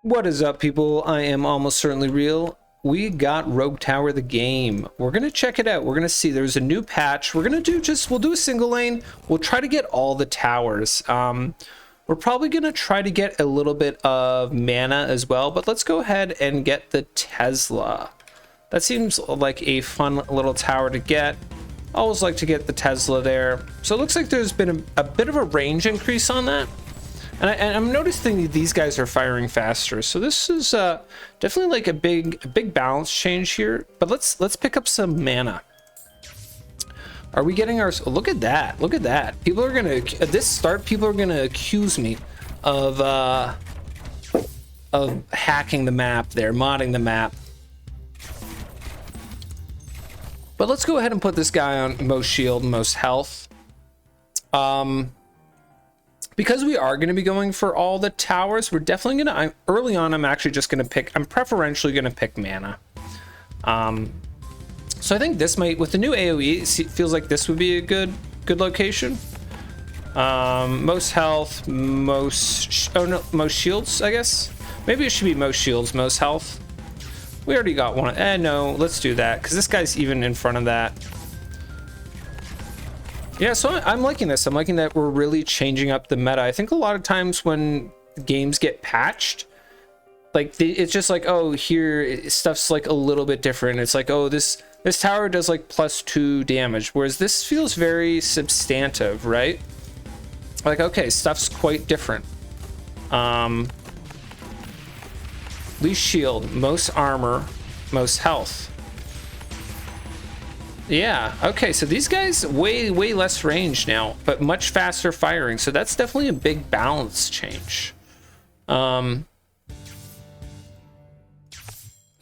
What is up, people? I am almost certainly real. We got Rogue Tower the game. We're gonna check it out. We're gonna see there's a new patch. We'll do a single lane. We'll try to get all the towers. We're probably gonna try to get a little bit of mana as well, but let's go ahead and get the Tesla. That seems like a fun little tower to get. Always like to get the Tesla there. So it looks like there's been a bit of a range increase on that. And I'm noticing these guys are firing faster, so this is definitely like a big balance change here. But let's pick up some mana. Are we getting our? Look at that! Look at that! People are gonna at this start. People are gonna accuse me of hacking the map there, modding the map. But let's go ahead and put this guy on most shield, most health. Because we are going to be going for all the towers, we're definitely going to, early on, I'm actually just going to pick, I'm preferentially going to pick mana. So I think this might, with the new AoE, it feels like this would be a good location. Most health, most shields, I guess. Maybe it should be most shields, most health. We already got one. No, let's do that, because this guy's even in front of that. Yeah, so I'm liking this. I'm liking that we're really changing up the meta. I think a lot of times when games get patched, like it's just like, oh, here stuff's like a little bit different. It's like, oh, this tower does like +2 damage, whereas this feels very substantive, right? Like, okay, stuff's quite different. Least shield, most armor, most health. Yeah, okay, so these guys way less range now, but much faster firing, so that's definitely a big balance change.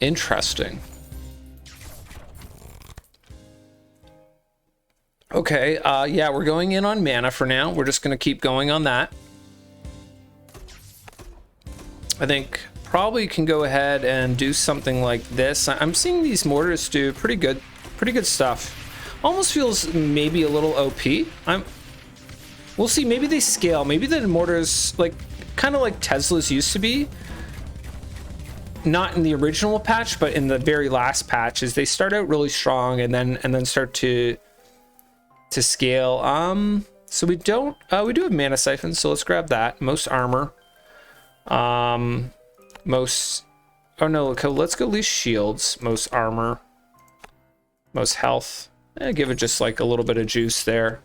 Interesting. Okay, yeah, we're going in on mana for now. We're just gonna keep going on that. I think probably can go ahead and do something like this. I'm seeing these mortars do pretty good stuff. Almost feels maybe a little OP. We'll see. Maybe they scale. Maybe the mortars, like kind of like Teslas used to be. Not in the original patch, but in the very last patch, is they start out really strong and then start to scale. So we do have mana siphon, so let's grab that. Most armor. Most. Oh no, let's go least shields. Most armor. Most health. Give it just like a little bit of juice there.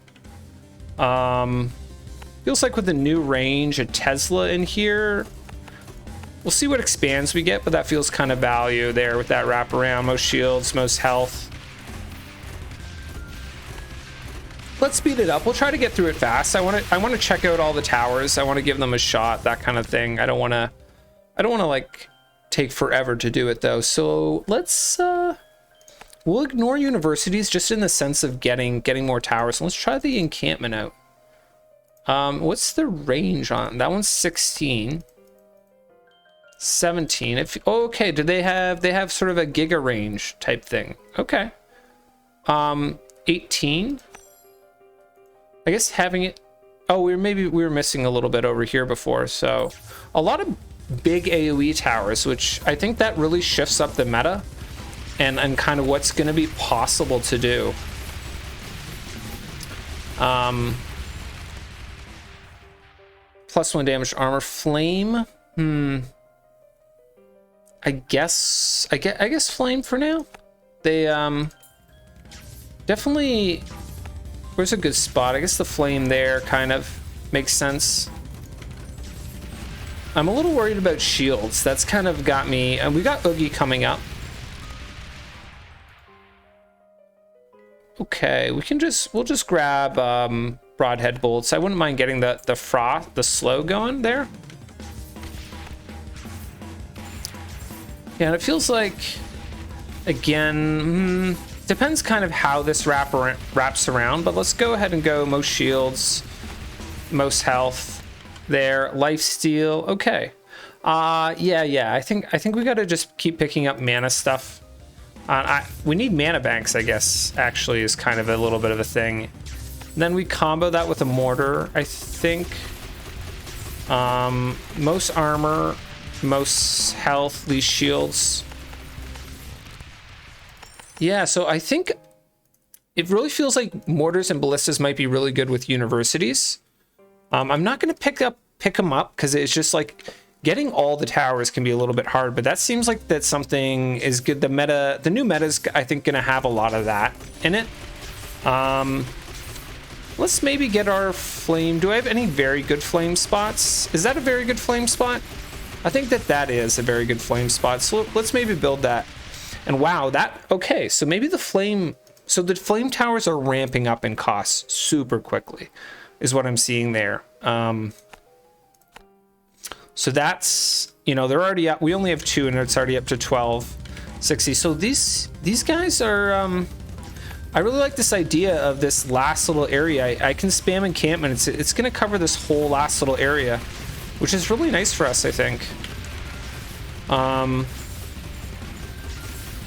Feels like with the new range, a Tesla in here. We'll see what expands we get, but that feels kind of value there with that wraparound. Most shields, most health. Let's speed it up. We'll try to get through it fast. I want to check out all the towers. I want to give them a shot, that kind of thing. I don't want to like take forever to do it though. So let's we'll ignore universities just in the sense of getting more towers. Let's try the encampment out. What's the range on that one's 16, 17. Okay, do they have sort of a giga range type thing? Okay. 18. I guess having it. Oh, we were missing a little bit over here before. So a lot of big AoE towers, which I think that really shifts up the meta. And kind of what's going to be possible to do. +1 damage armor, flame. I guess flame for now. They definitely. Where's a good spot? I guess the flame there kind of makes sense. I'm a little worried about shields. That's kind of got me. And we got Oogie coming up. Okay, we'll just grab broadhead bolts. I wouldn't mind getting the froth, the slow going there. Yeah, and it feels like, again, depends kind of how this wraps around, but let's go ahead and go most shields, most health there, lifesteal. Okay. Yeah, I think we got to just keep picking up mana stuff. We need mana banks, I guess, actually, is kind of a little bit of a thing. And then we combo that with a mortar, I think. Most armor, most health, least shields. Yeah, so I think it really feels like mortars and ballistas might be really good with universities. I'm not going to pick them up because it's just like getting all the towers can be a little bit hard, but that seems like that something is good. The new meta is, I think, going to have a lot of that in it. Let's maybe get our flame. Do I have any very good flame spots? Is that a very good flame spot? I think that is a very good flame spot. So let's maybe build that. And wow, okay, so maybe the flame towers are ramping up in cost super quickly is what I'm seeing there. So that's, you know, they're already up. We only have 2 and it's already up to 1260. So these guys are, I really like this idea of this last little area. I can spam encampment. It's going to cover this whole last little area, which is really nice for us, I think.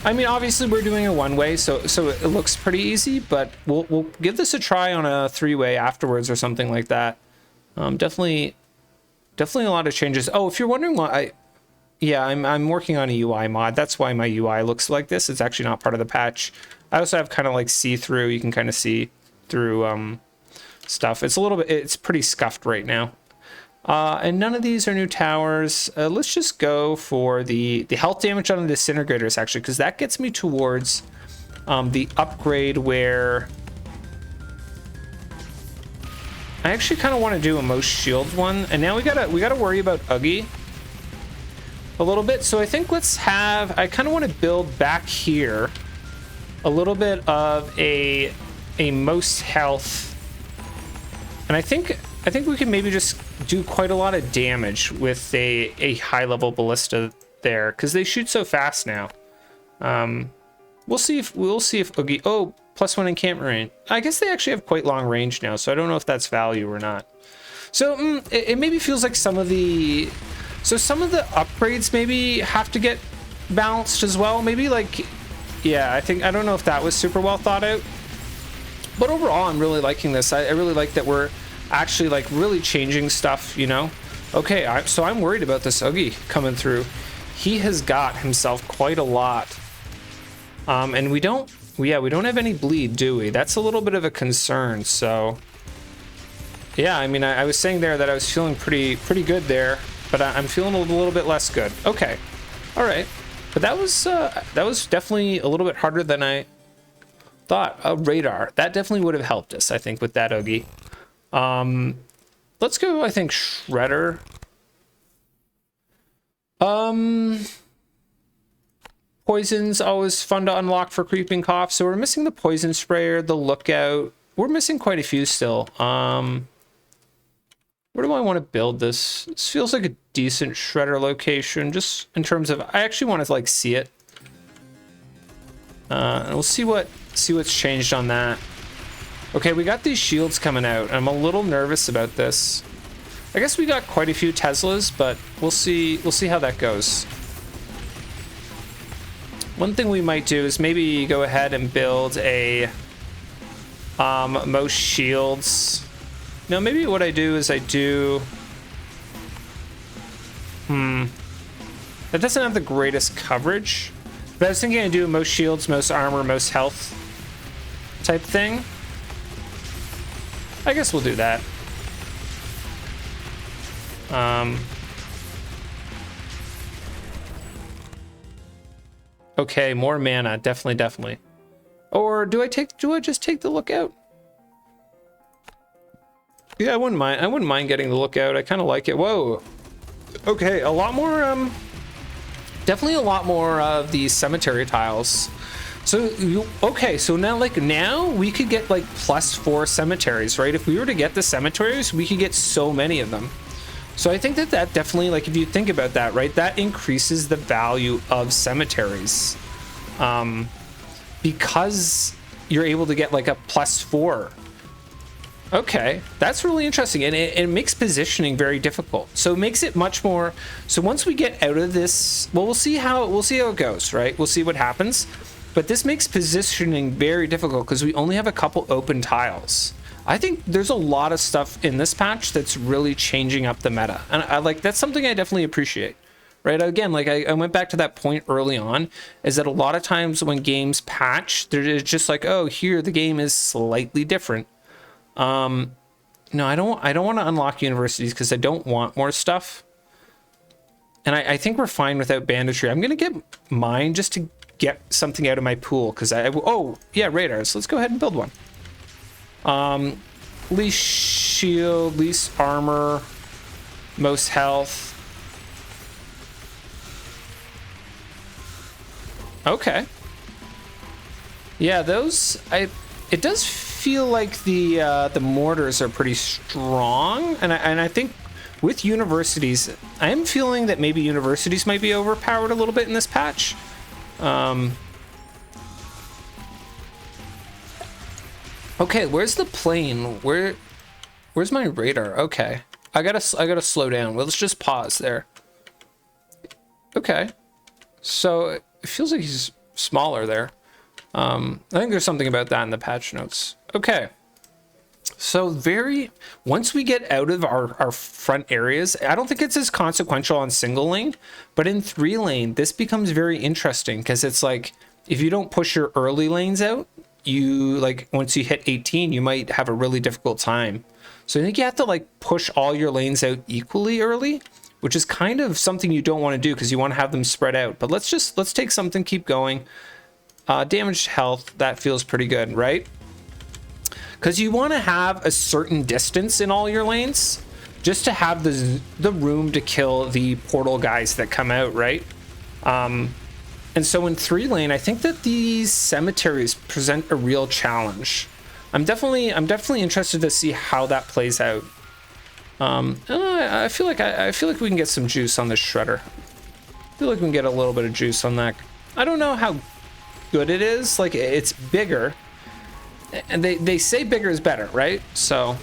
I mean, obviously we're doing a one-way, so it looks pretty easy, but we'll give this a try on a 3-way afterwards or something like that. Definitely a lot of changes. Oh, if you're wondering why, I'm working on a UI mod. That's why my UI looks like this. It's actually not part of the patch. I also have kind of like see-through. You can kind of see through stuff. It's pretty scuffed right now. And none of these are new towers. Let's just go for the health damage on the disintegrators, actually, because that gets me towards the upgrade where I actually kind of want to do a most shields one. And now we gotta worry about Uggy a little bit. So I think I kind of want to build back here a little bit of a most health. And I think we can maybe just do quite a lot of damage with a high level ballista there because they shoot so fast now. We'll see if Oogie. Oh, +1 encampment range. I guess they actually have quite long range now, so I don't know if that's value or not. So it maybe feels like some of the upgrades maybe have to get balanced as well. Maybe like, yeah, I don't know if that was super well thought out. But overall, I'm really liking this. I really like that we're actually like really changing stuff, you know. Okay, so I'm worried about this Oogie coming through. He has got himself quite a lot, and we don't have any bleed, do we? That's a little bit of a concern. So yeah, I mean, I was saying there that I was feeling pretty good there, but I'm feeling a little bit less good. Okay, all right, but that was definitely a little bit harder than I thought. Radar, that definitely would have helped us, I think, with that Oogie. Let's go, I think, Shredder. Poison's always fun to unlock for Creeping Cough. So we're missing the Poison Sprayer, the Lookout. We're missing quite a few still. Where do I want to build this? This feels like a decent Shredder location, just in terms of, I actually want to like see it. And we'll see what's changed on that. Okay, we got these shields coming out. I'm a little nervous about this. I guess we got quite a few Teslas, but we'll see how that goes. One thing we might do is maybe go ahead and build a most shields. No, maybe what I do is that doesn't have the greatest coverage. But I was thinking I'd do most shields, most armor, most health type thing. I guess we'll do that. Okay, more mana, definitely. Or do I just take the Lookout? Yeah, I wouldn't mind getting the Lookout. I kind of like it. Whoa. Okay, a lot more, definitely a lot more of these cemetery tiles. So, okay, so now we could get like +4 cemeteries, right? If we were to get the cemeteries, we could get so many of them. So I think that definitely, like, if you think about that, right, that increases the value of cemeteries. Because you're able to get like a +4. Okay, that's really interesting, and it makes positioning very difficult. So it makes it much more. So once we get out of this, well, we'll see how it goes, right? We'll see what happens. But this makes positioning very difficult because we only have a couple open tiles. I think there's a lot of stuff in this patch that's really changing up the meta, and that's something I definitely appreciate. right? Again, like I went back to that point early on, is that a lot of times when games patch, they're just like, oh, here the game is slightly different. No, I don't want to unlock universities because I don't want more stuff. And I think we're fine without banditry. I'm gonna get mine just to get something out of my pool because oh yeah, radars. Let's go ahead and build one. Least shield, least armor, most health. Okay. Yeah, those it does feel like the mortars are pretty strong, and I think with universities, I am feeling that maybe universities might be overpowered a little bit in this patch. Okay, where's the plane? Where's my radar? Okay, I gotta slow down. Well, let's just pause there. Okay, so it feels like he's smaller there. I think there's something about that in the patch notes. Okay. So once we get out of our front areas, I don't think it's as consequential on single lane, but in 3 lane, this becomes very interesting because it's like, if you don't push your early lanes out, you like, once you hit 18, you might have a really difficult time. So I think you have to like push all your lanes out equally early, which is kind of something you don't want to do because you want to have them spread out. But let's take something, keep going. Damaged health, that feels pretty good, right? Because you want to have a certain distance in all your lanes just to have the room to kill the portal guys that come out, right? And so in 3 lane, I think that these cemeteries present a real challenge. I'm definitely interested to see how that plays out. I feel like we can get some juice on this shredder. I feel like we can get a little bit of juice on that. I don't know how good it is. Like, it's bigger, and they say bigger is better, right? So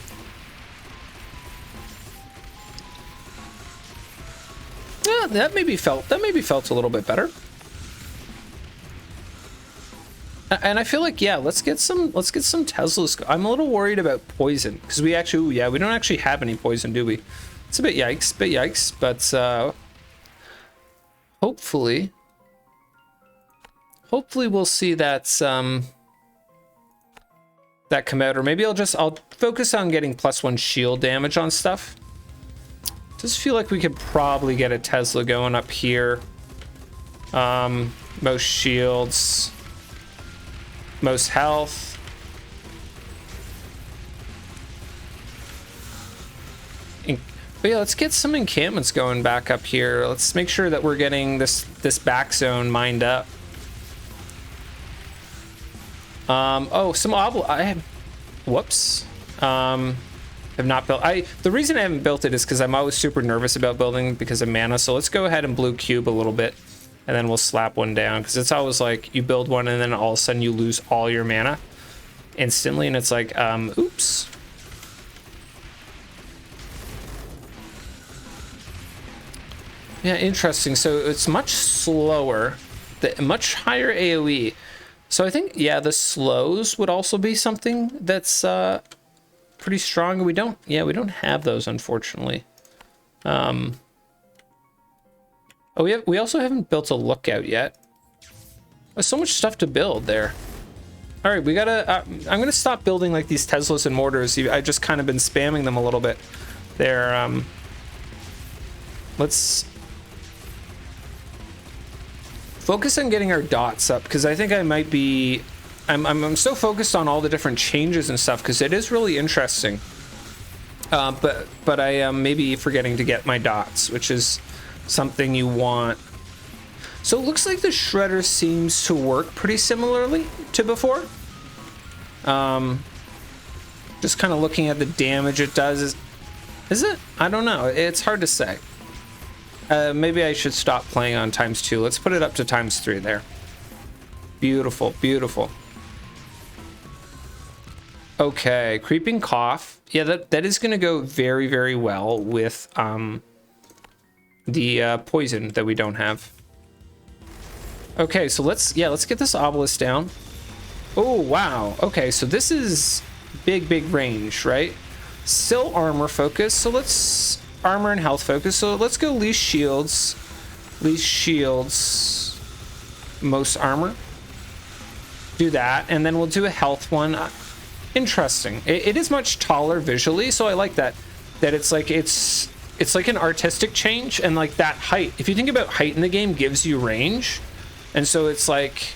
yeah, that maybe felt a little bit better. And I feel like, yeah, let's get some Teslas. I'm a little worried about poison because we don't actually have any poison, do we? It's a bit yikes, but hopefully we'll see that that come out, or maybe I'll focus on getting +1 shield damage on stuff. Just feel like we could probably get a Tesla going up here. Most shields, most health. But yeah, let's get some encampments going back up here. Let's make sure that we're getting this back zone mined up. Oh, some whoops. Have not built. The reason I haven't built it is because I'm always super nervous about building because of mana. So let's go ahead and blue cube a little bit, and then we'll slap one down, because it's always like you build one and then all of a sudden you lose all your mana instantly, and it's like, oops. Yeah, interesting. So it's much slower, much higher AoE. So I think, yeah, the slows would also be something that's pretty strong. We don't have those, unfortunately. Oh, we also haven't built a lookout yet. There's so much stuff to build there. All right, we gotta. I'm gonna stop building like these Teslas and mortars. I just kind of been spamming them a little bit. There. Let's focus on getting our dots up, because I think I might be. I'm so focused on all the different changes and stuff because it is really interesting. But I am maybe forgetting to get my dots, which is something you want. So it looks like the shredder seems to work pretty similarly to before. Just kind of looking at the damage it does. Is it? I don't know. It's hard to say. Maybe I should stop playing on ×2. Let's put it up to ×3 there. Beautiful, beautiful. Okay, creeping cough. Yeah, that is going to go very, very well with the poison that we don't have. Okay, so let's get this obelisk down. Oh, wow. Okay, so this is big range, right? Still armor focus, so let's armor and health focus. So let's go least shields, least shields, most armor. Do that, and then we'll do a health one. Interesting. It is much taller visually, so I like that. That it's like an artistic change, and like that height. If you think about height in the game, gives you range, and so it's like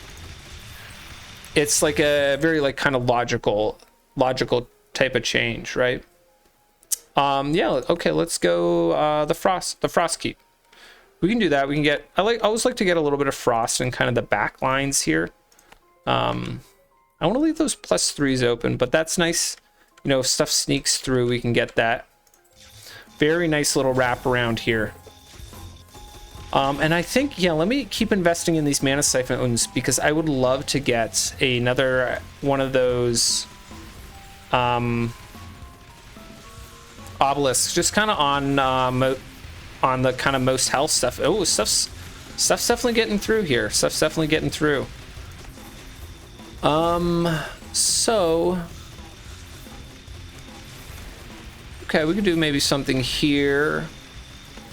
a very like kind of logical type of change, right? Yeah. Okay. Let's go. The frost keep. We can do that. We can get. I always like to get a little bit of frost in kind of the back lines here. I want to leave those +3s open, but that's nice. You know, if stuff sneaks through, we can get that. Very nice little wrap around here. And I think, yeah, let me keep investing in these mana siphons because I would love to get another one of those obelisks, just kind of on the kind of most health stuff. Oh, stuff's definitely getting through here. Stuff's definitely getting through. So okay, we could do maybe something here.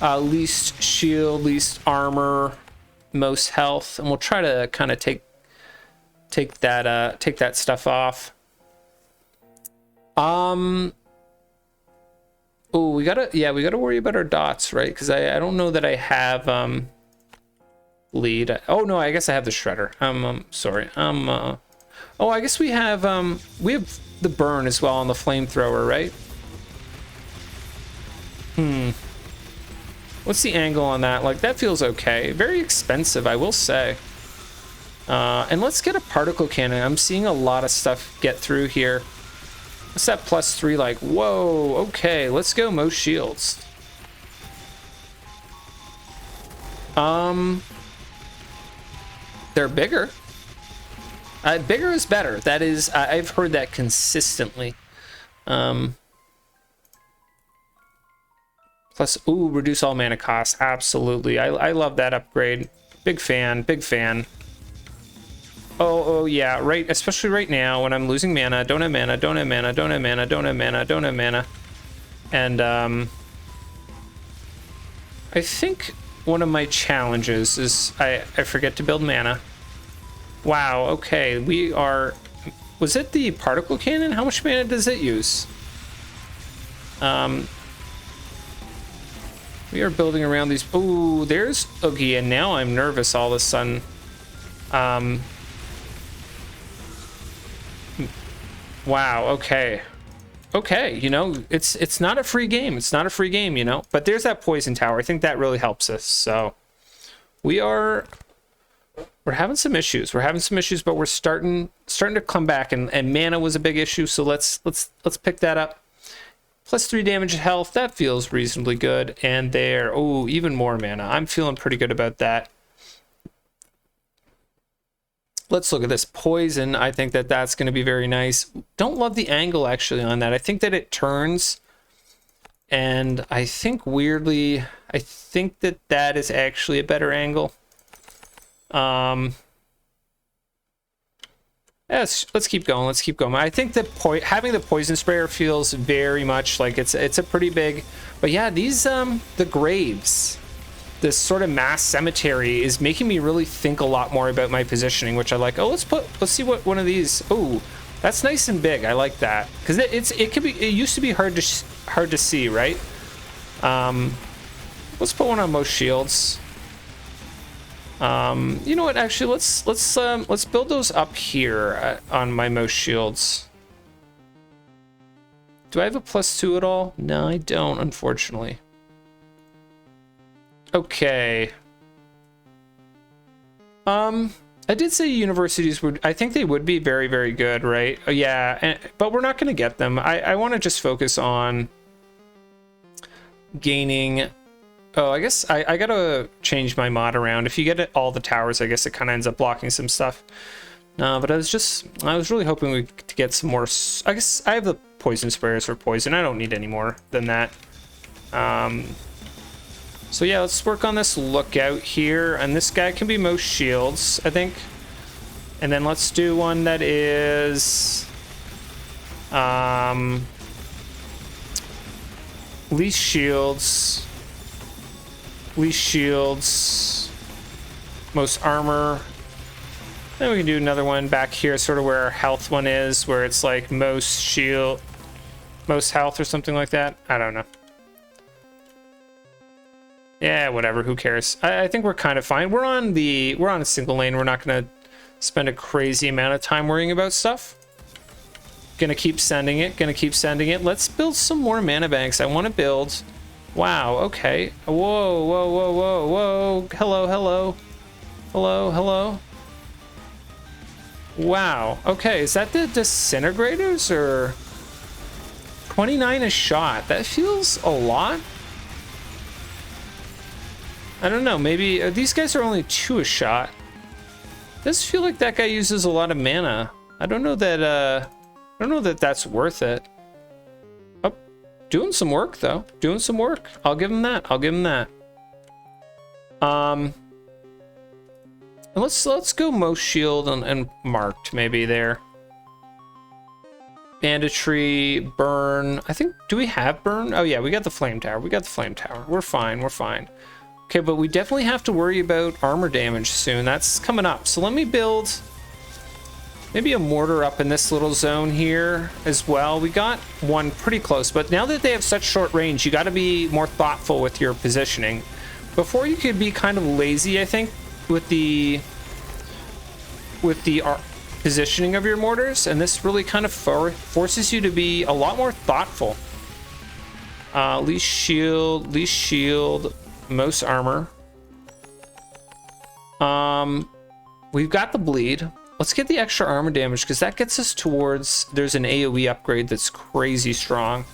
Least shield, least armor, most health, and we'll try to kind of take that stuff off. Oh, we gotta worry about our dots, right? Because I don't know that I have lead. Oh no, I guess I have the shredder. Sorry. Oh, I guess we have the burn as well on the flamethrower, right? What's the angle on that? Like, that feels okay. Very expensive, I will say. And let's get a particle cannon. I'm seeing a lot of stuff get through here. What's that +3 like? Whoa, okay, let's go most shields. They're bigger. Bigger is better. That is, I've heard that consistently. Plus, ooh, reduce all mana costs. Absolutely. I love that upgrade. Big fan, big fan. Oh yeah, right, especially right now when I'm losing mana, don't have mana, don't have mana, don't have mana, don't have mana, don't have mana. And I think one of my challenges is I forget to build mana. Wow, okay, we are... Was it the particle cannon? How much mana does it use? We are building around these... Ooh, there's Oogie, and now I'm nervous all of a sudden. Wow, okay. Okay, you know, it's not a free game. It's not a free game, you know? But there's that poison tower. I think that really helps us, so... We're having some issues. We're having some issues, but we're starting to come back, and mana was a big issue, so let's pick that up. +3 damage health, that feels reasonably good. And there, oh, even more mana. I'm feeling pretty good about that. Let's look at this poison. I think that's going to be very nice. Don't love the angle actually on that. I think that it turns, and I think weirdly, I think that is actually a better angle. Yes, let's keep going. Let's keep going. I think that having the poison sprayer feels very much like it's a pretty big. But yeah, these the graves, this sort of mass cemetery is making me really think a lot more about my positioning, which I like. Oh, let's see what one of these. Oh, that's nice and big. I like that because it used to be hard to see, right? Let's put one on most shields. You know what? Actually, let's build those up here on my most shields. Do I have a +2 at all? No, I don't, unfortunately. Okay. I did say universities would. I think they would be very, very good, right? Yeah, but we're not going to get them. I want to just focus on gaining. Oh, I guess I gotta change my mod around. If you get all the towers, I guess it kind of ends up blocking some stuff. No, but I was really hoping to get some more. I guess I have the poison sprayers for poison. I don't need any more than that. So yeah, let's work on this lookout here, and this guy can be most shields, I think. And then let's do one that is least shields. Least shields. most armor. Then we can do another one back here, sort of where our health one is, where it's like most shield, most health or something like that. I don't know. Yeah, whatever, who cares? I think we're kind of fine. We're on a single lane. We're not gonna spend a crazy amount of time worrying about stuff. Gonna keep sending it, Let's build some more mana banks. I want to build. Wow, okay. Whoa, whoa, whoa, whoa, whoa. Hello, hello. Hello, hello. Wow, okay, is that the disintegrators or 29 a shot? That feels a lot. I don't know, maybe these guys are only 2 a shot. Does feel like that guy uses a lot of mana. I don't know that that's worth it. Oh, doing some work though. Doing some work. I'll give him that. And let's go most shield and marked maybe there. Banditry, burn. I think, do we have burn? Oh yeah, we got the flame tower. We're fine. Okay, but we definitely have to worry about armor damage soon. That's coming up. So let me build maybe a mortar up in this little zone here as well. We got one pretty close, but now that they have such short range, you got to be more thoughtful with your positioning. Before you could be kind of lazy, I think, with the positioning of your mortars, and this really kind of forces you to be a lot more thoughtful. Least shield, most armor. We've got the bleed. Let's get the extra armor damage because that gets us towards, there's an AoE upgrade that's crazy strong.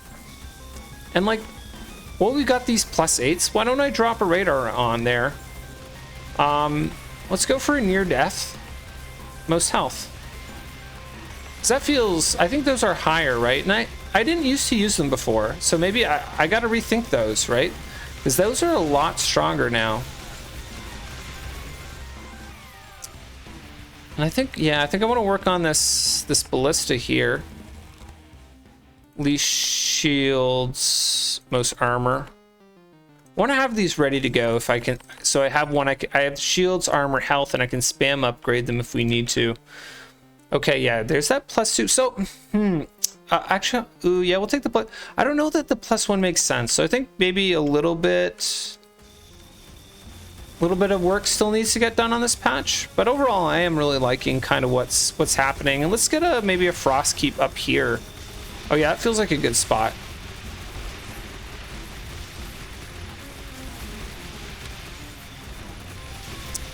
And like, well, we got these +8s. Why don't I drop a radar on there? Let's go for a near death. Most health. Because that feels, I think those are higher, right? And I didn't used to use them before, so maybe I got to rethink those, right? Because those are a lot stronger now. And I think, yeah, I want to work on this ballista here. Least shields, most armor. I want to have these ready to go if I can. So I have one. I have shields, armor, health, and I can spam upgrade them if we need to. Okay, yeah, there's that +2. So, actually, ooh, yeah, we'll take the plus. I don't know that the +1 makes sense. So I think maybe a little bit of work still needs to get done on this patch. But overall, I am really liking kind of what's happening. And let's get maybe a frost keep up here. Oh yeah, it feels like a good spot.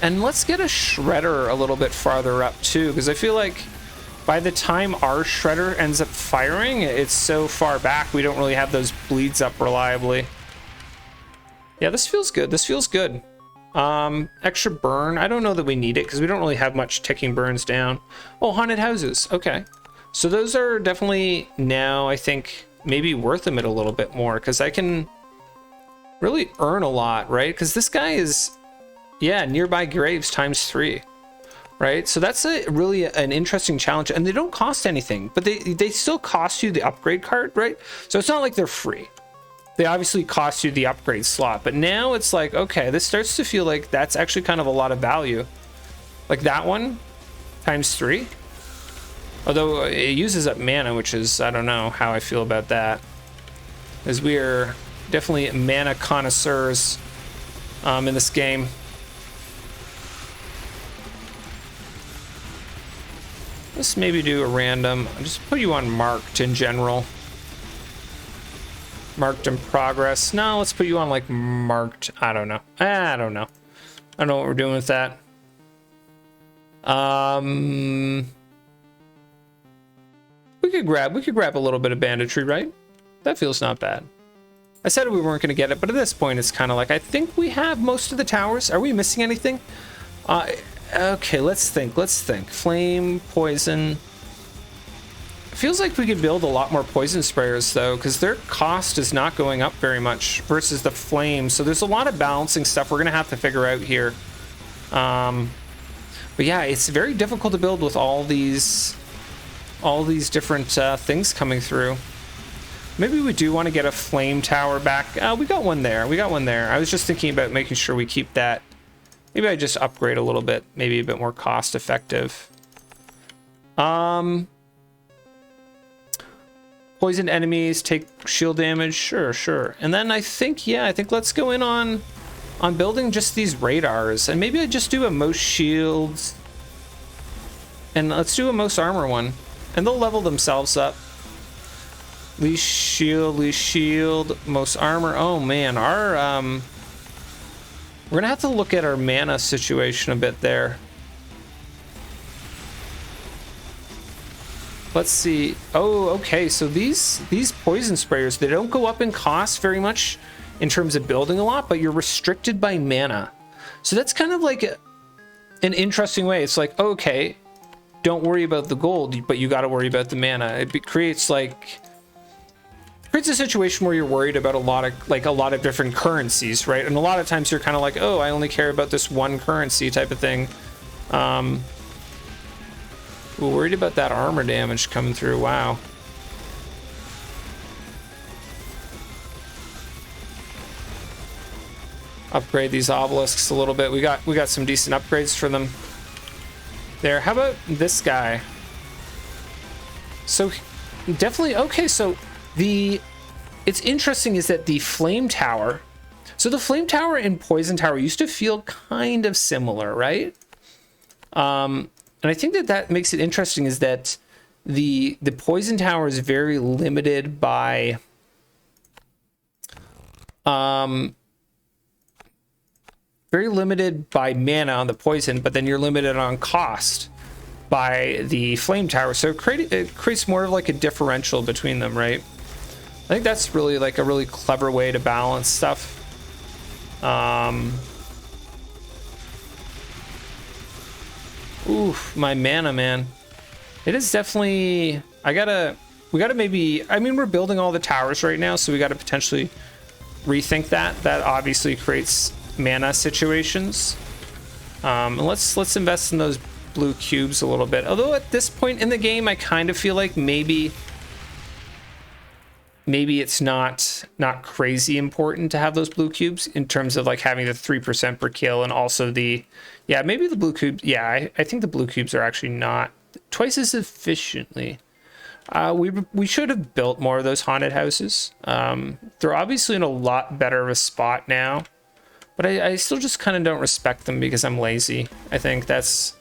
And let's get a shredder a little bit farther up too, because I feel like by the time our shredder ends up firing, it's so far back we don't really have those bleeds up reliably. Yeah, this feels good. Extra burn. I don't know that we need it because we don't really have much ticking burns down. Oh, haunted houses. Okay. So those are definitely now, I think, maybe worth them it a little bit more because I can really earn a lot, right? Because this guy is, yeah, nearby graves ×3, right? So that's really an interesting challenge, and they don't cost anything, but they still cost you the upgrade card, right? So it's not like they're free. They obviously cost you the upgrade slot, but now it's like, okay, this starts to feel like that's actually kind of a lot of value. Like that one, ×3. Although it uses up mana, which is, I don't know how I feel about that. As we are definitely mana connoisseurs in this game. Let's maybe do a random, I'll just put you on marked in general. Marked in progress. No, let's put you on like marked. I don't know. I don't know what we're doing with that. We could grab a little bit of banditry, right? That feels not bad. I said we weren't going to get it, but at this point it's kind of like, I think we have most of the towers. Are we missing anything? Okay, let's think. Flame, poison. It feels like we could build a lot more poison sprayers though, because their cost is not going up very much versus the flame. So there's a lot of balancing stuff we're gonna have to figure out here. But yeah, it's very difficult to build with all these different things coming through. Maybe we do want to get a flame tower back. We got one there. I was just thinking about making sure we keep that Maybe I just upgrade a little bit, maybe a bit more cost effective. Poisoned enemies take shield damage. Sure. And then I think let's go in on building just these radars. And maybe I just do a most shields. And let's do a most armor one. And they'll level themselves up. Least shield, most armor. Oh man, our we're gonna have to look at our mana situation a bit there. Let's see. Oh, okay. So these poison sprayers, they don't go up in cost very much in terms of building a lot, but you're restricted by mana. So that's kind of like an interesting way. It's like, okay, don't worry about the gold, but you got to worry about the mana. It creates a situation where you're worried about a lot of different currencies, right? And a lot of times you're kind of like, oh, I only care about this one currency type of thing. We're worried about that armor damage coming through. Wow. Upgrade these obelisks a little bit. We got some decent upgrades for them there. How about this guy? So definitely okay. So it's interesting is that the flame tower. So the flame tower and poison tower used to feel kind of similar, right? And I think that makes it interesting is that the poison tower is very limited by mana on the poison, but then you're limited on cost by the flame tower. So it creates more of like a differential between them, right? I think that's really like a really clever way to balance stuff. Oof, my mana, man. It is definitely... we gotta maybe... I mean, we're building all the towers right now, so we gotta potentially rethink that. That obviously creates mana situations. And let's invest in those blue cubes a little bit. Although at this point in the game, I kind of feel like maybe it's not crazy important to have those blue cubes in terms of like having the 3% per kill and also maybe the blue cubes. Yeah, I think the blue cubes are actually not twice as efficiently. We should have built more of those haunted houses. They're obviously in a lot better of a spot now, but I still just kind of don't respect them because I'm lazy. I think that's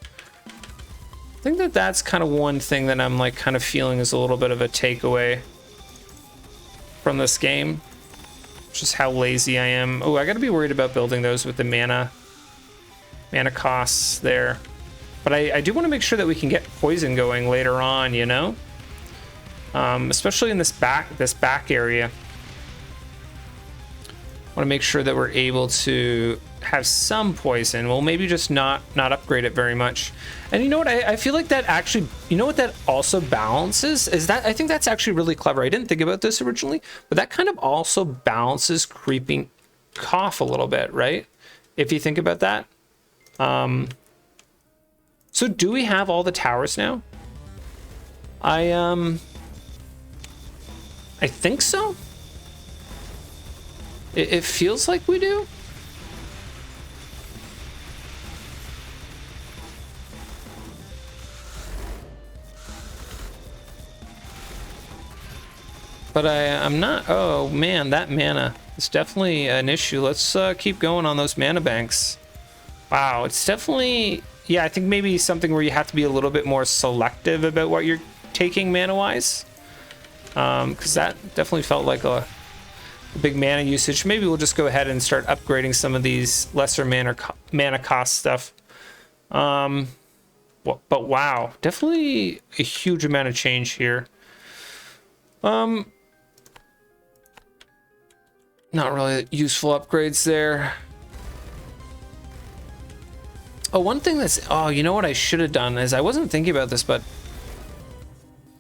kind of one thing that I'm like kind of feeling is a little bit of a takeaway from this game, just how lazy I am. Oh, I gotta be worried about building those with the mana costs there, but I do want to make sure that we can get poison going later on, you know, especially in this back area. Want to make sure that we're able to have some poison. Well, maybe just not upgrade it very much. And you know what, I feel like that actually, you know what that also balances is that I think that's actually really clever. I didn't think about this originally, but that kind of also balances creeping cough a little bit, right? If you think about that. So do we have all the towers now? I think so. It feels like we do. But I'm not... Oh, man, that mana is definitely an issue. Let's keep going on those mana banks. Wow, it's definitely... Yeah, I think maybe something where you have to be a little bit more selective about what you're taking mana-wise. Because that definitely felt like a big mana usage. Maybe we'll just go ahead and start upgrading some of these lesser mana cost stuff. But wow, definitely a huge amount of change here. Not really useful upgrades there. Oh, one thing that's... Oh, you know what I should have done is I wasn't thinking about this, but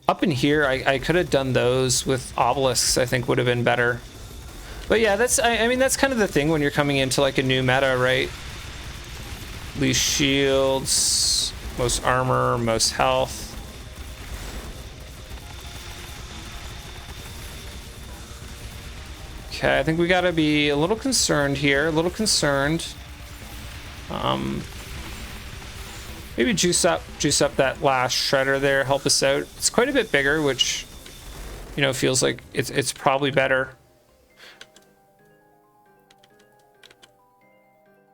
up in here, I could have done those with obelisks. I think would have been better. But yeah, that's... I mean, that's kind of the thing when you're coming into like a new meta, right? Least shields, most armor, most health. Okay, I think we gotta be a little concerned here, a little concerned. Maybe juice up that last shredder there, help us out. It's quite a bit bigger, which, you know, feels like it's probably better.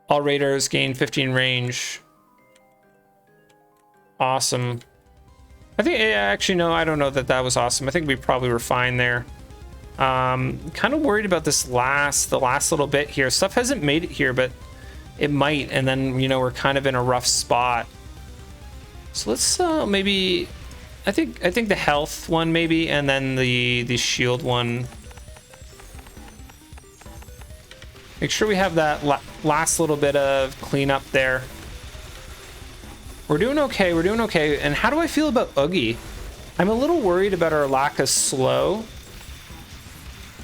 All radars gain 15 range. Awesome. I think, actually, no, I don't know that was awesome. I think we probably were fine there. Kind of worried about the last little bit here. Stuff hasn't made it here, but it might. And then, you know, we're kind of in a rough spot. So let's maybe, I think the health one maybe, and then the shield one. Make sure we have that last little bit of cleanup there. We're doing okay. We're doing okay. And how do I feel about Oogie? I'm a little worried about our lack of slow.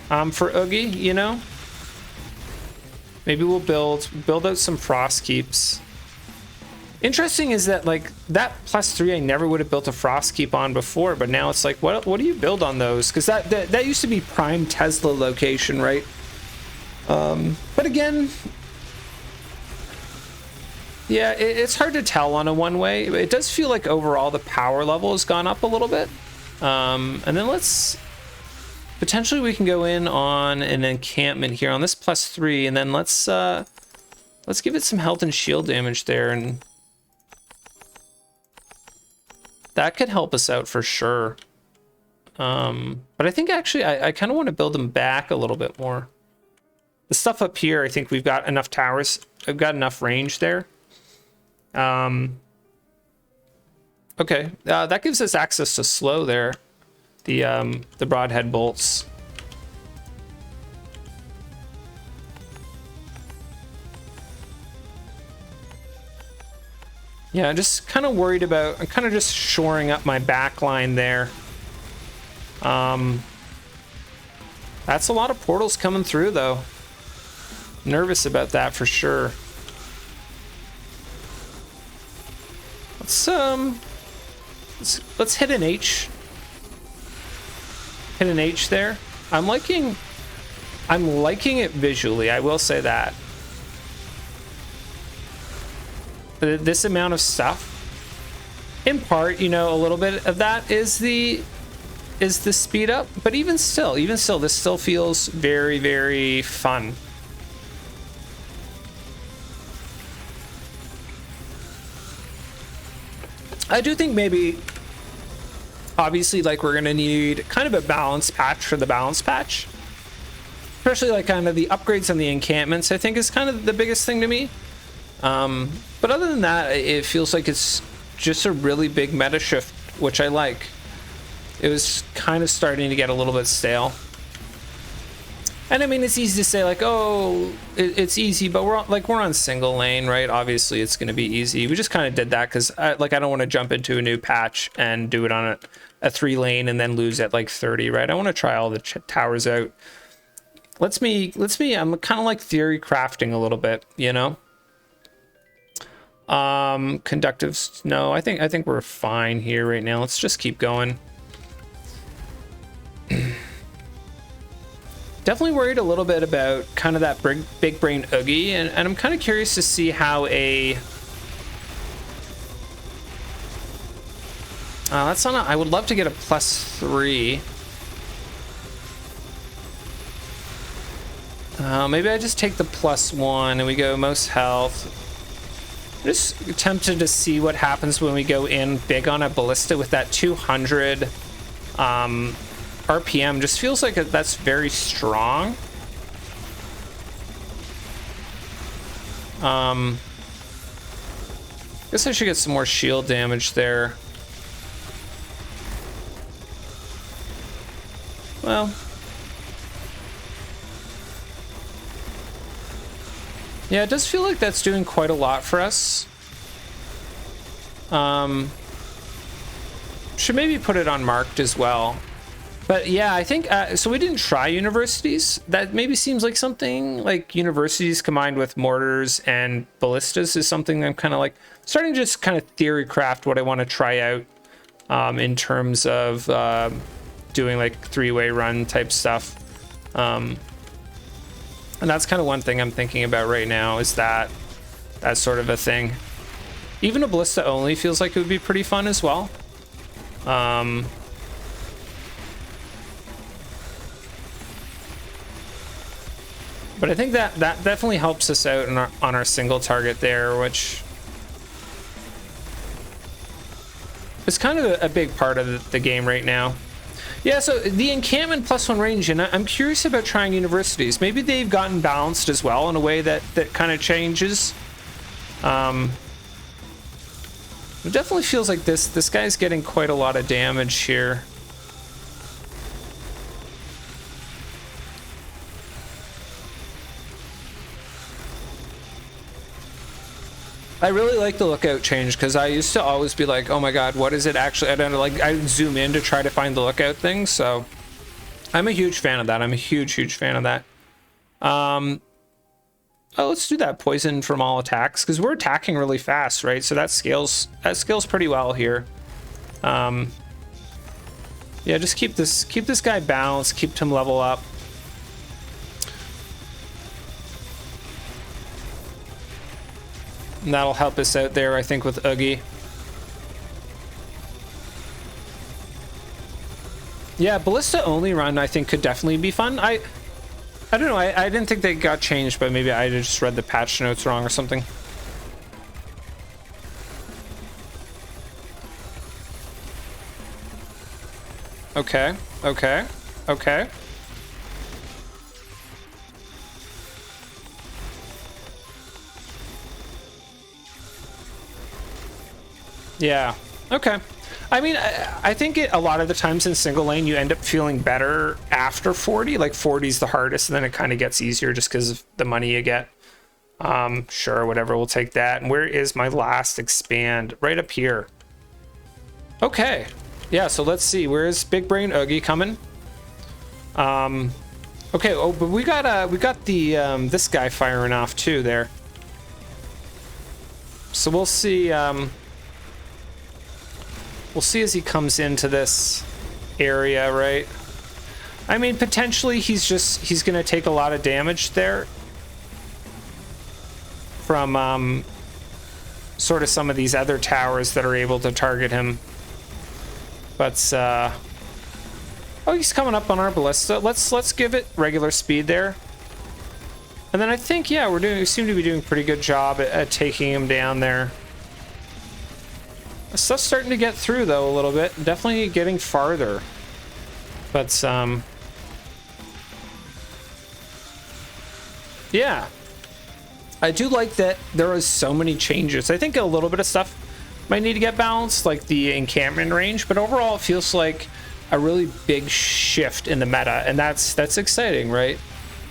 For Oogie, you know. Maybe we'll build out some frost keeps. Interesting is that, like, that +3 I never would have built a frost keep on before, but now it's like, what do you build on those? Because that used to be prime Tesla location, right? But again, yeah, it's hard to tell on a one-way. It does feel like overall the power level has gone up a little bit. And then potentially we can go in on an encampment here on this +3, and then let's give it some health and shield damage there, and that could help us out for sure. But I think actually I kind of want to build them back a little bit more. The stuff up here, I think we've got enough towers. I've got enough range there. Okay, that gives us access to slow there. The broadhead bolts. Yeah, I'm just kind of worried about, I'm kind of just shoring up my back line there. That's a lot of portals coming through though. Nervous about that for sure. Let's hit an H. Hit an H there. I'm liking it visually, I will say that. This amount of stuff, in part, you know, a little bit of that is the speed up, but even still, this still feels very, very fun. I do think maybe, obviously, like, we're gonna need kind of a balance patch for the balance patch, especially like kind of the upgrades on the encampments. I think is kind of the biggest thing to me. But other than that, it feels like it's just a really big meta shift, which I like. It was kind of starting to get a little bit stale. And I mean, it's easy to say like, oh, it's easy, but we're on single lane, right? Obviously, it's going to be easy. We just kind of did that because I don't want to jump into a new patch and do it on a 3 lane and then lose at like 30, right? I want to try all the towers out. Let's me. I'm kind of like theory crafting a little bit, you know. Conductives, no, I think we're fine here right now. Let's just keep going. Definitely worried a little bit about kind of that big brain Oogie, and I'm kind of curious to see how that's on I would love to get a +3. Maybe I just take the +1 and we go most health. I'm just tempted to see what happens when we go in big on a ballista with that 200 RPM. Just feels like that's very strong. Guess I should get some more shield damage there. Well, yeah, it does feel like that's doing quite a lot for us. Should maybe put it on marked as well. But yeah, I think, so we didn't try universities. That maybe seems like something like universities combined with mortars and ballistas is something I'm kind of like starting to just kind of theory craft what I want to try out in terms of doing like 3-way run type stuff. And that's kind of one thing I'm thinking about right now is that that sort of a thing. Even a ballista only feels like it would be pretty fun as well. But I think that definitely helps us out on our single target there, which is kind of a big part of the game right now. Yeah, so the encampment +1 range, and I'm curious about trying universities. Maybe they've gotten balanced as well in a way that kind of changes. It definitely feels like this guy's getting quite a lot of damage here. I really like the lookout change because I used to always be like, oh my god, what is it actually? I don't know, like I zoom in to try to find the lookout thing. So I'm a huge fan of that. I'm a huge fan of that. Oh, let's do that poison from all attacks because we're attacking really fast, right? So that scales pretty well here. Yeah, just keep this guy balanced, keep him level up. And that'll help us out there, I think, with Oogie. Yeah, ballista only run, I think, could definitely be fun. I don't know, I didn't think they got changed, but maybe I just read the patch notes wrong or something. Okay. Yeah. Okay. I mean, I think a lot of the times in single lane, you end up feeling better after 40. Like 40 is the hardest, and then it kind of gets easier just because of the money you get. Sure, whatever, we'll take that. And where is my last expand? Right up here. Okay. Yeah, so let's see. Where is Big Brain Oogie coming? Okay, oh, but we got the this guy firing off too there. So we'll see. We'll see as he comes into this area, right? I mean, potentially he's gonna take a lot of damage there from sort of some of these other towers that are able to target him. But oh, he's coming up on our ballista. Let's give it regular speed there. And then I think, yeah, we seem to be doing a pretty good job at taking him down there. Stuff's starting to get through though a little bit. Definitely getting farther. But yeah. I do like that there is so many changes. I think a little bit of stuff might need to get balanced, like the encampment range, but overall it feels like a really big shift in the meta, and that's exciting, right?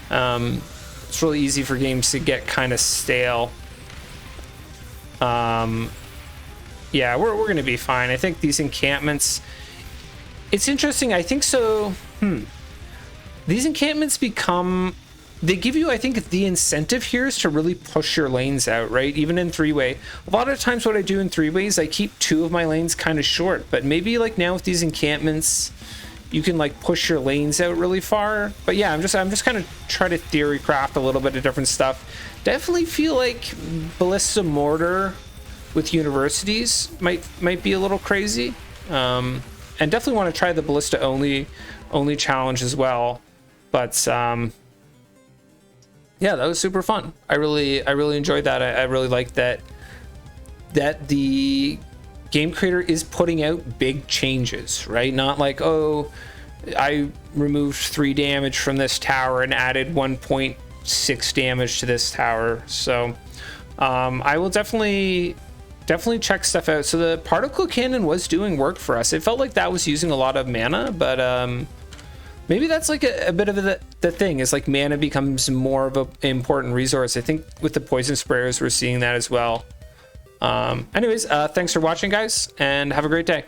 It's really easy for games to get kind of stale. Yeah, we're gonna be fine. I think these encampments, it's interesting. I think so. These encampments they give you, I think, the incentive here is to really push your lanes out, right? Even in three-way. A lot of times what I do in three-ways, I keep two of my lanes kind of short, but maybe like now with these encampments, you can like push your lanes out really far. But yeah, I'm just kind of trying to theory craft a little bit of different stuff. Definitely feel like Ballista Mortar with universities might be a little crazy. And definitely want to try the Ballista only challenge as well. But yeah, that was super fun. I really enjoyed that. I really like that the game creator is putting out big changes, right? Not like, oh, I removed 3 damage from this tower and added 1.6 damage to this tower. So I will definitely check stuff out. So the particle cannon was doing work for us. It felt like that was using a lot of mana, but maybe that's like a bit of the thing is like mana becomes more of an important resource. I think with the poison sprayers, we're seeing that as well. Anyways, thanks for watching, guys, and have a great day.